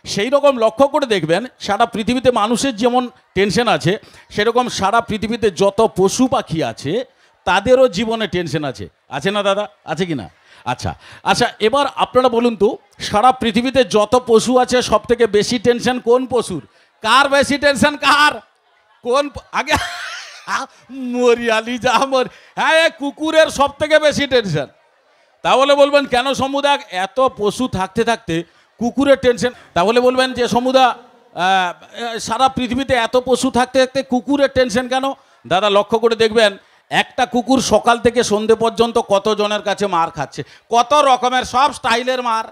সেই রকম লক্ষ্য করে দেখবেন সারা পৃথিবীতে মানুষের যেমন টেনশন আছে, সেরকম সারা পৃথিবীতে যত পশু পাখি আছে তাদেরও জীবনে টেনশন আছে না দাদা? আছে কি না? আচ্ছা আচ্ছা, এবার আপনারা বলুন তো, সারা পৃথিবীতে যত পশু আছে সব থেকে বেশি টেনশন কোন পশুর? কার বেশি টেনশন? কার? কোন আগে মরিয়ালি যা মর, হ্যাঁ কুকুরের সব থেকে বেশি টেনশন। তাহলে বলবেন কেন সমুদা এত পশু থাকতে থাকতে কুকুরের টেনশন? তাহলে বলবেন যে সমুদা সারা পৃথিবীতে এত পশু থাকতে থাকতে কুকুরের টেনশন কেন? দাদা লক্ষ্য করে দেখবেন একটা কুকুর সকাল থেকে সন্ধে পর্যন্ত কতজনের কাছে মার খাচ্ছে, কত রকমের সব স্টাইলের মার।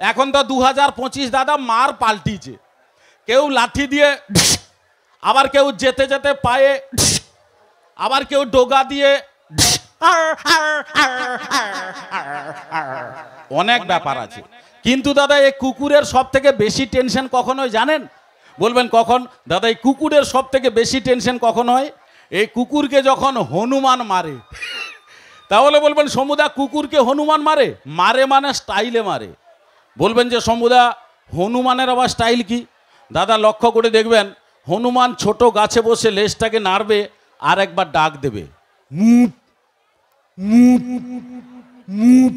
এখন তো 2025 দাদা, মার পাল্টিছে। কেউ লাঠি দিয়ে, আবার কেউ যেতে যেতে পায়ে, আবার কেউ ডোগা দিয়ে, অনেক ব্যাপার আছে। কিন্তু দাদা এই কুকুরের সব থেকে বেশি টেনশন কখন হয় জানেন? বলবেন কখন? দাদা এই কুকুরের সব থেকে বেশি টেনশন কখন হয়? এই কুকুরকে যখন হনুমান মারে। তাহলে বলবেন সমুদা কুকুরকে হনুমান মারে? মারে মানে স্টাইলে মারে। বলবেন যে সমুদা হনুমানের আবার স্টাইল কি? দাদা লক্ষ্য করে দেখবেন হনুমান ছোট গাছে বসে লেজটাকে নাড়বে আর একবার ডাক দেবে, মুপ মুপ মুপ।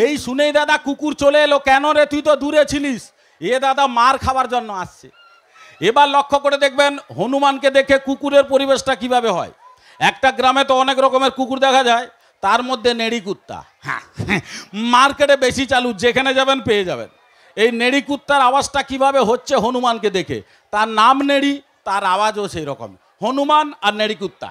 এই শুনেই দাদা কুকুর চলে এলো। কেন রে, তুই তো দূরে ছিলিস? এ দাদা মার খাবার জন্য আসছে। এবার লক্ষ্য করে দেখবেন হনুমানকে দেখে কুকুরের পরিবেশটা কিভাবে হয়। একটা গ্রামে তো অনেক রকমের কুকুর দেখা যায়, তার মধ্যে নেড়ি কুত্তা। হ্যাঁ, মার্কেটে বেশি চালু, যেখানে যাবেন পেয়ে যাবেন। এই নেড়ি কুত্তার আওয়াজটা কিভাবে হচ্ছে হনুমানকে দেখে? তার নাম নেড়ি, তার আওয়াজও সেই রকম। হনুমান আর নেড়ি কুত্তা।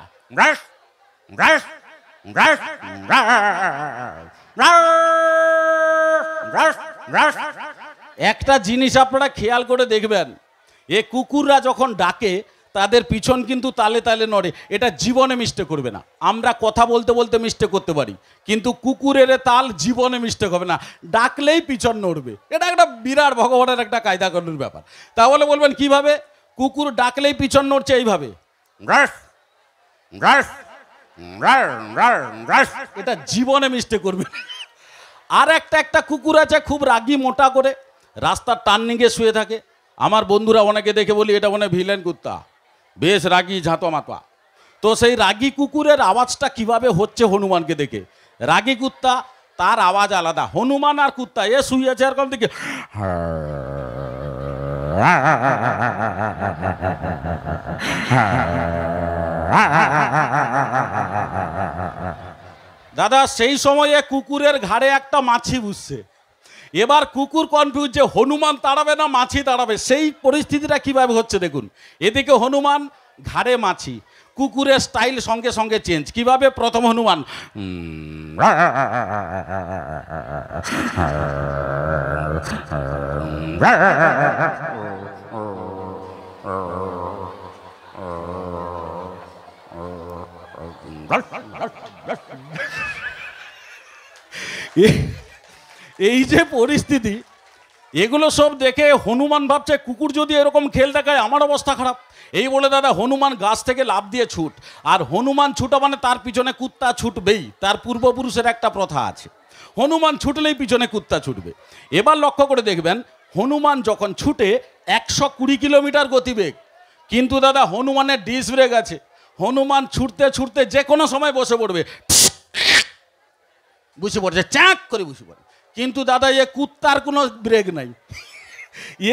একটা জিনিস আপনারা খেয়াল করে দেখবেন, এ কুকুররা যখন ডাকে তাদের পিছন কিন্তু তালে তালে নড়ে। এটা জীবনে মিস্টেক করবে না। আমরা কথা বলতে বলতে মিস্টেক করতে পারি, কিন্তু কুকুরের তাল জীবনে মিস্টেক হবে না, ডাকলেই পিছন নড়বে। এটা একটা বিরাট ভগবানের একটা কায়দা কানুনের ব্যাপার। তাহলে বলবেন কিভাবে? কুকুর ডাকলেই পিছন নড়ছে এইভাবে, এটা জীবনে মিস্টেক করবে। আর একটা কুকুর আছে খুব রাগী, মোটা করে, রাস্তার টার্নিংয়ে শুয়ে থাকে। আমার বন্ধুরা অনেকে দেখে বলি এটা মনে ভিলেন কুত্তা, বেশ রাগী ঝাঁতো মাতা। তো সেই রাগী কুকুরের আওয়াজটা কিভাবে হচ্ছে হনুমানকে দেখে? রাগী কুত্তা, তার আওয়াজ আলাদা। হনুমান আর কুত্তা এ শুয়েছে এরকম দিকে, দাদা সেই সময়ে কুকুরের ঘাড়ে একটা মাছি বুঝছে। এবার কুকুর কনফিউজ যে হনুমান তাড়াবে না মাছি তাড়াবে। সেই পরিস্থিতিটা কিভাবে হচ্ছে দেখুন। এদিকে হনুমান, ঘাড়ে মাছি, কুকুরের স্টাইল সঙ্গে সঙ্গে চেঞ্জ। কিভাবে? প্রথম হনুমান, এই যে পরিস্থিতি, এগুলো সব দেখে হনুমান ভাবছে কুকুর যদি এরকম খেল দেখায় আমার অবস্থা খারাপ। এই বলে দাদা হনুমান গাছ থেকে লাফ দিয়ে ছুট। আর হনুমান ছুটা মানে তার পিছনে কুত্তা ছুটবেই। তার পূর্বপুরুষের একটা প্রথা আছে, হনুমান ছুটলেই পিছনে কুত্তা ছুটবে। এবার লক্ষ্য করে দেখবেন হনুমান যখন ছুটে 120 কিলোমিটার গতিবেগ, কিন্তু দাদা হনুমানের ডিস ব্রেক আছে। হনুমান ছুটতে ছুটতে যে কোনো সময় বসে পড়বে, বসে পড়ছে, চাক করে বসে পড়ে। কিন্তু দাদা এ কুত্তার কোনো ব্রেক নাই,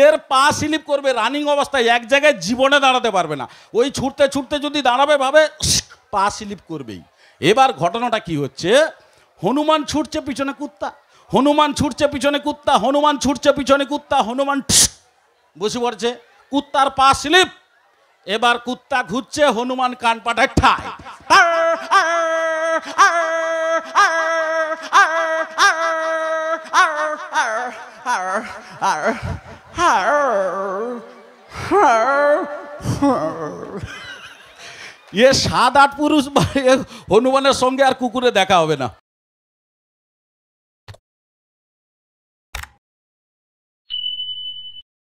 এর পা স্লিপ করবে রানিং অবস্থায়, এক জায়গায় জীবনে দাঁড়াতে পারবে না। ওই ছুটতে ছুটতে যদি দাঁড়াবে ভাবে পা স্লিপ করবেই। এবার ঘটনাটা কি হচ্ছে? হনুমান ছুটছে পিছনে কুত্তা, হনুমান ছুটছে পিছনে কুত্তা, হনুমান ছুটছে পিছনে কুত্তা, হনুমান বসে পড়ছে, কুত্তার পা স্লিপ। এবার কুত্তা ঘুরছে, হনুমান কান পাঠায় ঠায়। এ 7-8 পুরুষ হনুমানের সঙ্গে আর কুকুরে দেখা হবে না।